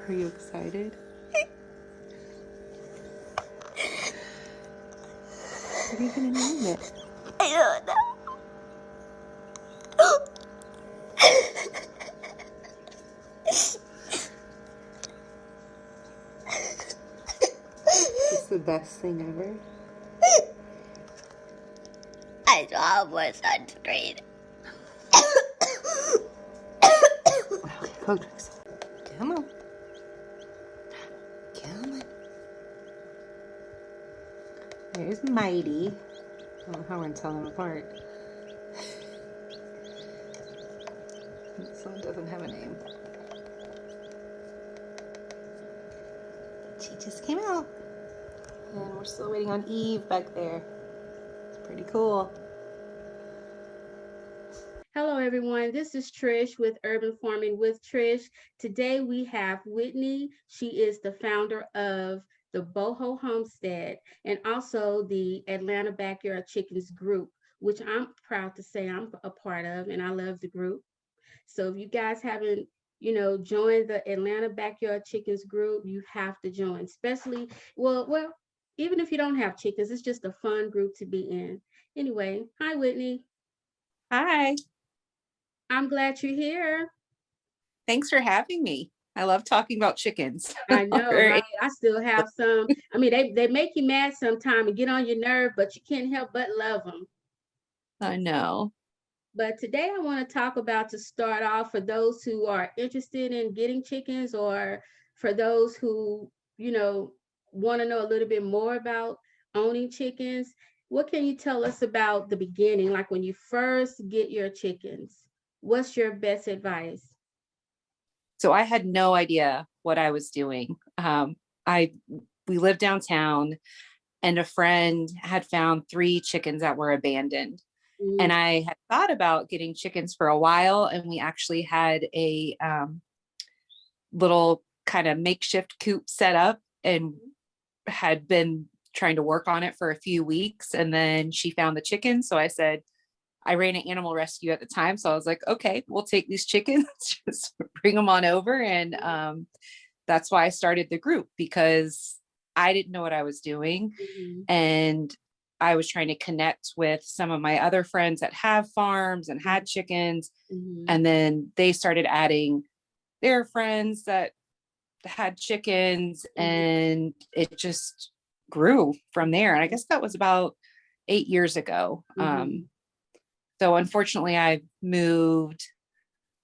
Are you excited? What are you gonna name it? I don't know. It's the best thing ever. I don't have more sunscreen. Okay, go, Trixie. Come on. Come on. There's Mighty. I don't know how we're gonna tell them apart. This one doesn't have a name. She just came out. And we're still waiting on Eve back there. It's pretty cool. Hello, everyone. This is Trish with Urban Farming with Trish. Today we have Whitney. She is the founder of the Boho Homestead and also the Atlanta Backyard Chickens group, which I'm proud to say I'm a part of, and I love the group. So if you guys haven't, joined the Atlanta Backyard Chickens group, you have to join. Especially, even if you don't have chickens, it's just a fun group to be in. Anyway, hi Whitney. Hi, I'm glad you're here. thanks for having me. I love talking about chickens. I know, right? I still have some. I mean, they make you mad sometimes and get on your nerve, but you can't help but love them. I know. But today I want to talk about, to start off, for those who are interested in getting chickens, or for those who, want to know a little bit more about owning chickens. What can you tell us about the beginning, like when you first get your chickens? What's your best advice? So I had no idea what I was doing. I we lived downtown, and a friend had found 3 chickens that were abandoned. And I had thought about getting chickens for a while, and we actually had a little kind of makeshift coop set up and had been trying to work on it for a few weeks. And then she found the chickens. So I said, I ran an animal rescue at the time. So I was like, okay, we'll take these chickens, just bring them on over. And that's why I started the group, because I didn't know what I was doing. And I was trying to connect with some of my other friends that have farms and had chickens. And then they started adding their friends that had chickens, and it just grew from there. And I guess that was about 8 years ago. So unfortunately, I moved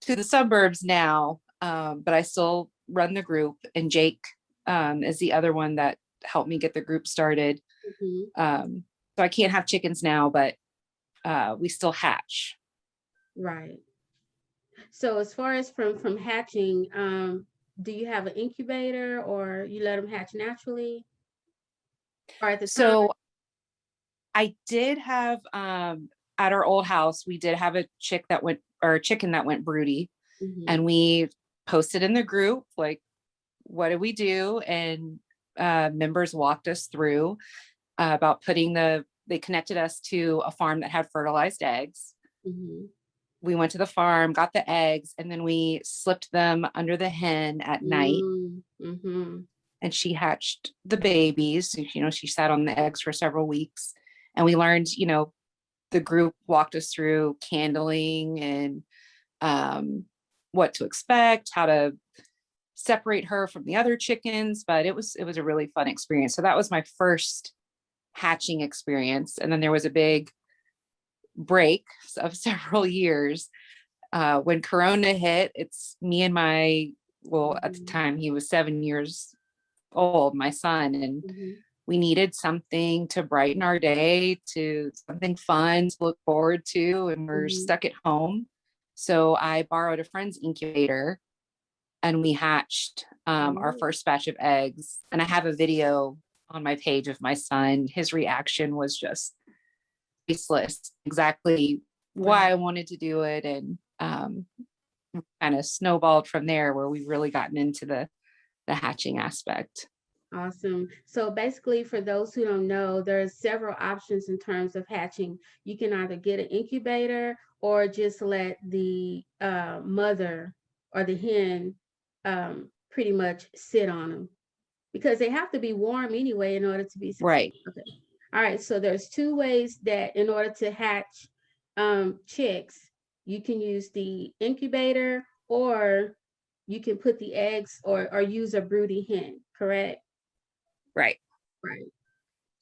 to the suburbs now, but I still run the group. And Jake is the other one that helped me get the group started. So I can't have chickens now, but we still hatch. Right. So as far as from hatching, do you have an incubator, or you let them hatch naturally? Or at the time? So I did have at our old house, we did have a chicken that went broody, and we posted in the group, like, what do we do? And members walked us through about they connected us to a farm that had fertilized eggs. We went to the farm, got the eggs, and then we slipped them under the hen at night. And she hatched the babies. She sat on the eggs for several weeks. And we learned, the group walked us through candling and what to expect, how to separate her from the other chickens. But it was a really fun experience. So that was my first hatching experience. And then there was a big break of several years. When Corona hit, it's me and at the time he was 7 years old, my son, and we needed something to brighten our day, to something fun to look forward to, and we're stuck at home. So I borrowed a friend's incubator, and we hatched our first batch of eggs. And I have a video on my page of my son. His reaction was just priceless. Exactly why I wanted to do it, and kind of snowballed from there, where we've really gotten into the hatching aspect. Awesome. So basically, for those who don't know, there's several options in terms of hatching. You can either get an incubator, or just let the mother or the hen pretty much sit on them because they have to be warm anyway in order to be Right. successful. Okay. All right. So there's two ways that in order to hatch chicks, you can use the incubator or you can put the eggs or use a broody hen, correct? Right. Right.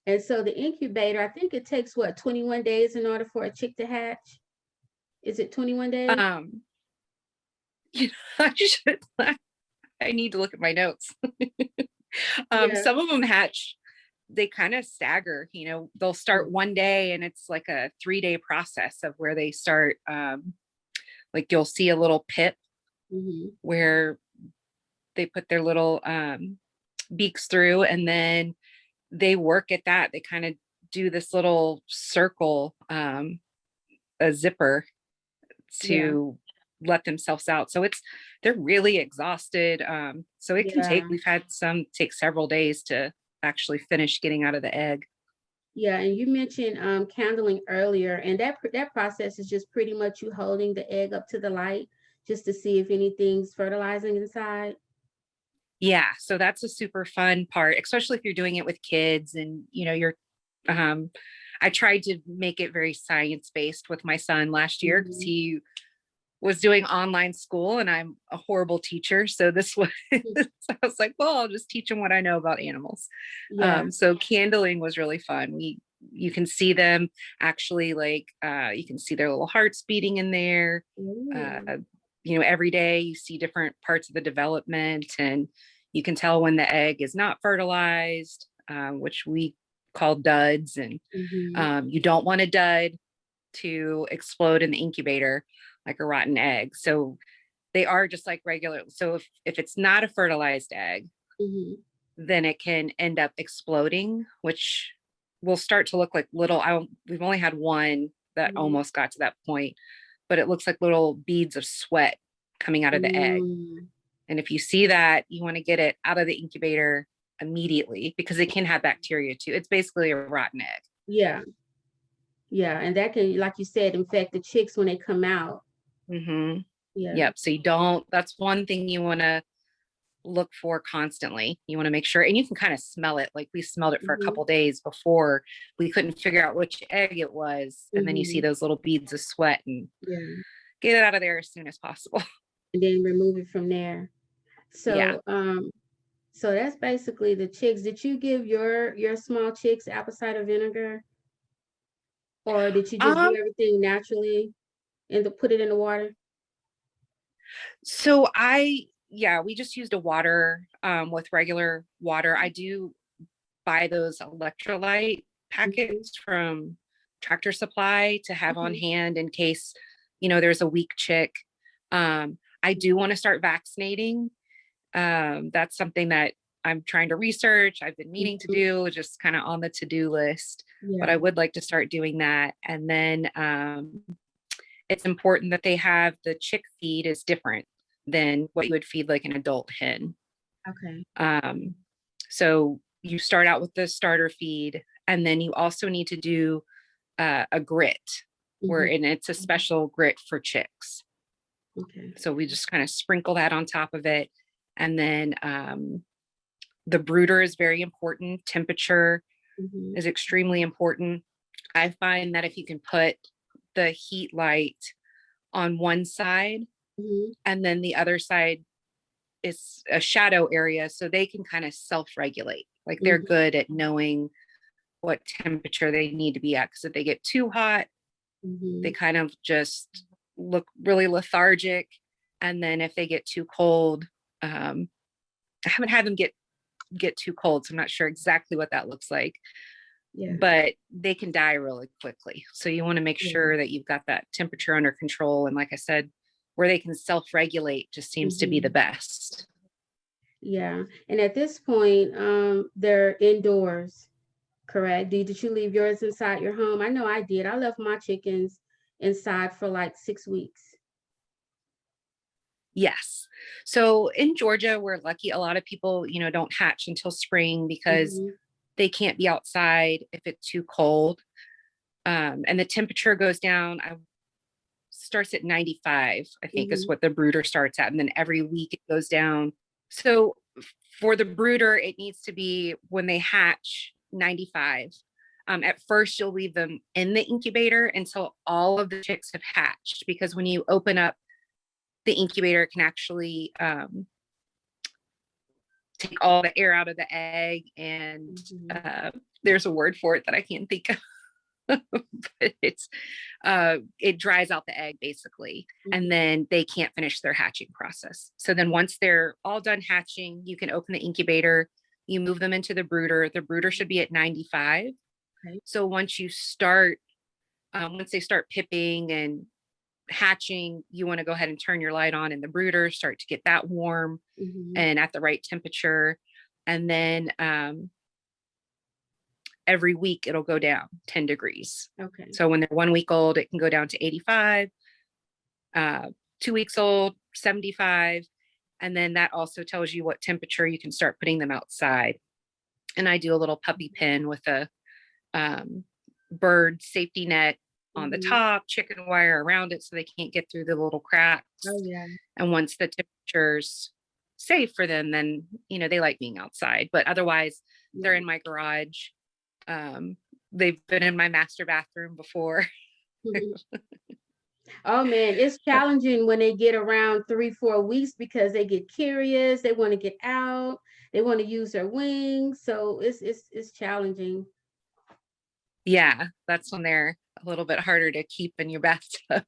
And so the incubator, I think it takes what, 21 days in order for a chick to hatch? Is it 21 days? I should, I need to look at my notes. Yeah. Some of them hatch, they kind of stagger, you know, they'll start one day and it's like a 3-day process of where they start, like you'll see a little pit where they put their little beaks through, and then they work at that. They kind of do this little circle, a zipper to let themselves out. So they're really exhausted. So it can take, we've had some take several days to actually finish getting out of the egg. Yeah, and you mentioned candling earlier, and that process is just pretty much you holding the egg up to the light just to see if anything's fertilizing inside. Yeah, so that's a super fun part, especially if you're doing it with kids and, you know, you're, I tried to make it very science-based with my son last year because he was doing online school and I'm a horrible teacher. So this was, so I was like, well, I'll just teach him what I know about animals. So candling was really fun. You can see them actually, like, you can see their little hearts beating in there. You know, every day you see different parts of the development, and you can tell when the egg is not fertilized, which we call duds. And you don't want a dud to explode in the incubator like a rotten egg. So they are just like regular. So if it's not a fertilized egg, then it can end up exploding, which will start to look like little, we've only had one that almost got to that point, but it looks like little beads of sweat coming out of the egg. And if you see that, you want to get it out of the incubator immediately because it can have bacteria too. It's basically a rotten egg. Yeah. Yeah. And that can, like you said, infect the chicks when they come out. Yep. So that's one thing you want to look for constantly. You want to make sure, and you can kind of smell it. Like we smelled it for a couple days before. We couldn't figure out which egg it was. And then you see those little beads of sweat, and get it out of there as soon as possible. And then remove it from there. So, so that's basically the chicks. Did you give your small chicks apple cider vinegar? Or did you just do everything naturally and put it in the water? So we just used a water with regular water. I do buy those electrolyte packets from Tractor Supply to have on hand in case, you know, there's a weak chick. I do want to start vaccinating. That's something that I'm trying to research. I've been meaning to do, just kind of on the to-do list, but I would like to start doing that. And then it's important that they have the chick feed is different than what you would feed like an adult hen. Okay. So you start out with the starter feed, and then you also need to do a grit and it's a special grit for chicks. Okay. So we just kind of sprinkle that on top of it. And then the brooder is very important. Temperature is extremely important. I find that if you can put the heat light on one side and then the other side is a shadow area, so they can kind of self-regulate. Like they're good at knowing what temperature they need to be at. Because if they get too hot, they kind of just look really lethargic. And then if they get too cold, I haven't had them get too cold, so I'm not sure exactly what that looks like. But they can die really quickly. So you want to make sure that you've got that temperature under control. And like I said, where they can self-regulate just seems to be the best. Yeah. And at this point, they're indoors, correct? Did you leave yours inside your home? I know I did. I left my chickens inside for like 6 weeks. Yes. So in Georgia, we're lucky. A lot of people, you know, don't hatch until spring because they can't be outside if it's too cold. And the temperature goes down. Starts at 95, I think is what the brooder starts at. And then every week it goes down So for the brooder, it needs to be when they hatch 95. At first, you'll leave them in the incubator until all of the chicks have hatched, because when you open up the incubator, it can actually take all the air out of the egg, and there's a word for it that I can't think of. But it dries out the egg basically, and then they can't finish their hatching process. So then once they're all done hatching, you can open the incubator, you move them into the brooder should be at 95. Okay. So once you start, once they start pipping and hatching, you want to go ahead and turn your light on in the brooder, start to get that warm and at the right temperature. And then every week it'll go down 10 degrees. Okay. So when they're 1 week old, it can go down to 85, 2 weeks old, 75. And then that also tells you what temperature you can start putting them outside. And I do a little puppy pen with a bird safety net on the top, chicken wire around it so they can't get through the little cracks. Oh yeah. And once the temperature's safe for them, then, they like being outside. But otherwise, they're in my garage. They've been in my master bathroom before. Oh man, it's challenging when they get around 3-4 weeks, because they get curious, they want to get out, they want to use their wings. So it's challenging. Yeah, that's when they're a little bit harder to keep in your bathtub.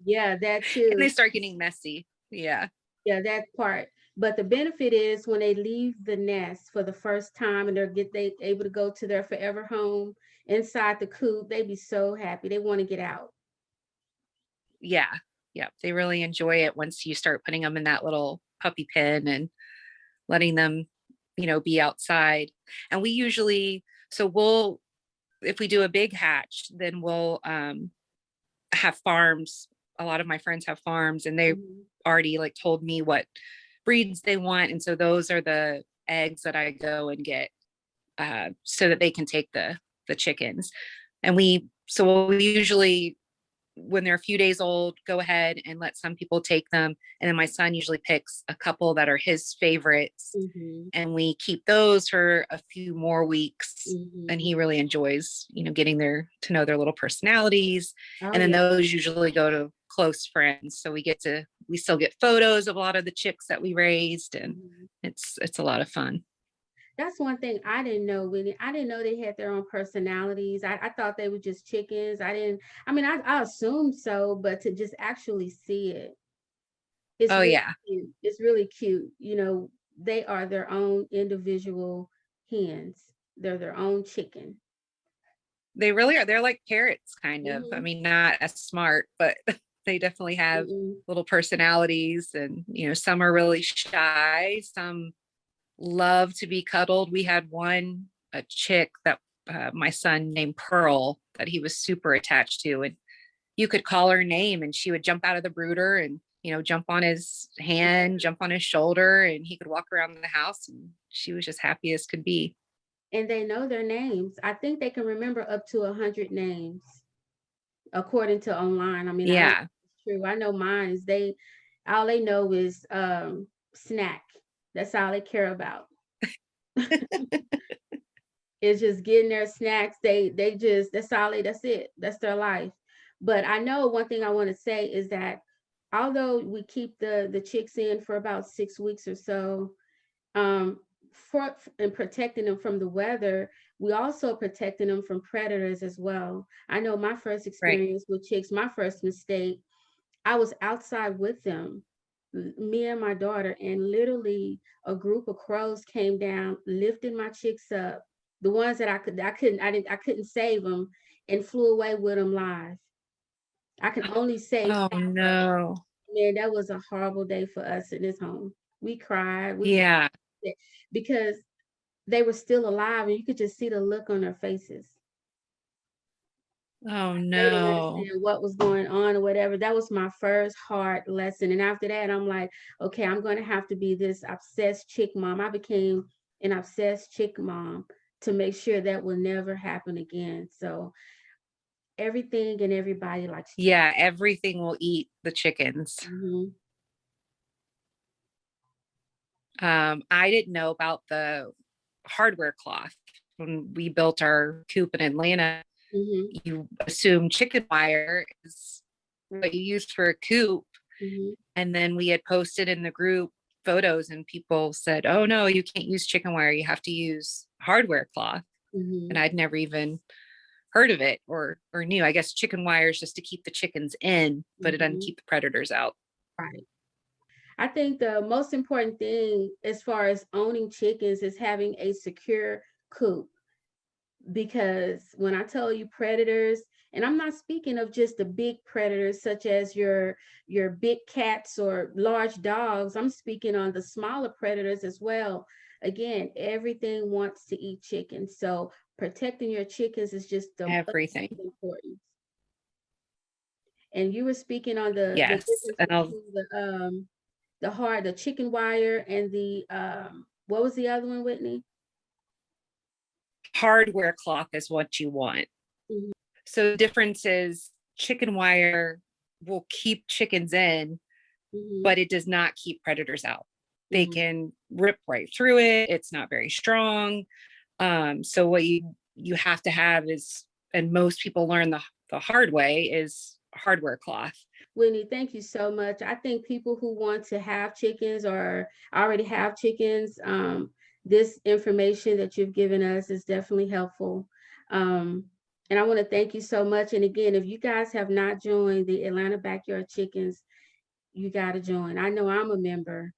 Yeah, that too. And they start getting messy. Yeah, that part. But the benefit is when they leave the nest for the first time and they able to go to their forever home inside the coop, they be so happy. They want to get out. Yeah. They really enjoy it once you start putting them in that little puppy pen and letting them, be outside. And we usually, if we do a big hatch, then we'll have farms. A lot of my friends have farms, and they already told me what breeds they want. And so those are the eggs that I go and get so that they can take the chickens. And we usually, when they're a few days old, go ahead and let some people take them. And then my son usually picks a couple that are his favorites. And we keep those for a few more weeks. And he really enjoys, getting to know their little personalities. And then those usually go to close friends. So we still get photos of a lot of the chicks that we raised. And it's a lot of fun. That's one thing I didn't know, Whitney. I didn't know they had their own personalities. I thought they were just chickens. I assumed so, but to just actually see it, it's really cute. It's really cute. They are their own individual hens. They're their own chicken. They really are. They're like parrots, kind of. I mean, not as smart, but they definitely have little personalities. And, some are really shy. Some love to be cuddled. We had a chick that my son named Pearl that he was super attached to, and you could call her name and she would jump out of the brooder and jump on his hand, jump on his shoulder, and he could walk around the house, and she was just happy as could be. And they know their names. I think they can remember up to 100 names according to online. I mean, it's true. I know mine. All they know is snack. That's all they care about. It's just getting their snacks. That's it. That's their life. But I know one thing I want to say is that although we keep the chicks in for about 6 weeks or so, and protecting them from the weather, we also protecting them from predators as well. I know my first experience with chicks, my first mistake, I was outside with them, me and my daughter, and literally a group of crows came down, lifted my chicks up, the ones that I couldn't save them, and flew away with them live. I can only say, oh no, man, that was a horrible day for us in this home. We cried. Because they were still alive, and you could just see the look on their faces. Oh They didn't no. understand what was going on or whatever. That was my first hard lesson. And after that, I'm like, okay, I'm going to have to be this obsessed chick mom. I became an obsessed chick mom to make sure that will never happen again. So everything and everybody likes chicken. Yeah, everything will eat the chickens. I didn't know about the hardware cloth. When we built our coop in Atlanta, Mm-hmm. you assume chicken wire is what you use for a coop. Mm-hmm. And then we had posted in the group photos and people said, oh no, you can't use chicken wire. You have to use hardware cloth. Mm-hmm. And I'd never even heard of it or knew. I guess chicken wire is just to keep the chickens in, but it doesn't Mm-hmm. keep the predators out. Right. I think the most important thing as far as owning chickens is having a secure coop. Because when I tell you predators, and I'm not speaking of just the big predators such as your big cats or large dogs, I'm speaking on the smaller predators as well. Again, everything wants to eat chickens, so protecting your chickens is just the Everything. important. And you were speaking on the Yes. difference And I'll, between the chicken wire and the what was the other one, Whitney? hardware cloth is what you want. Mhm. So the difference is chicken wire will keep chickens in, Mhm. but it does not keep predators out. They Mhm. can rip right through it. It's not very strong. So what you have to have is, and most people learn the hard way, is hardware cloth. Whitney, thank you so much. I think people who want to have chickens or already have chickens, this information that you've given us is definitely helpful. Um, and I want to thank you so much. And again, if you guys have not joined the Atlanta Backyard Chickens, you got to join. I know I'm a member.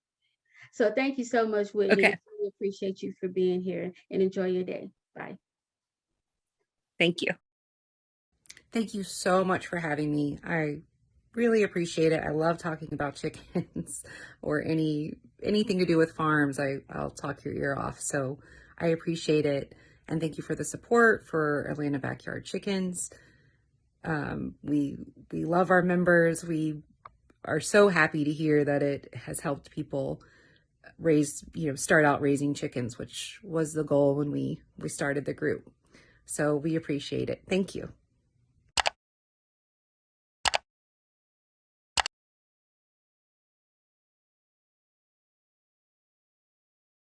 So thank you so much, Whitney. Okay. I really appreciate you for being here and enjoy your day. Bye. Thank you. Thank you so much for having me. I really appreciate it. I love talking about chickens or anything to do with farms. I'll talk your ear off. So I appreciate it. And thank you for the support for Atlanta Backyard Chickens. We love our members. We are so happy to hear that it has helped people start out raising chickens, which was the goal when we started the group. So we appreciate it. Thank you.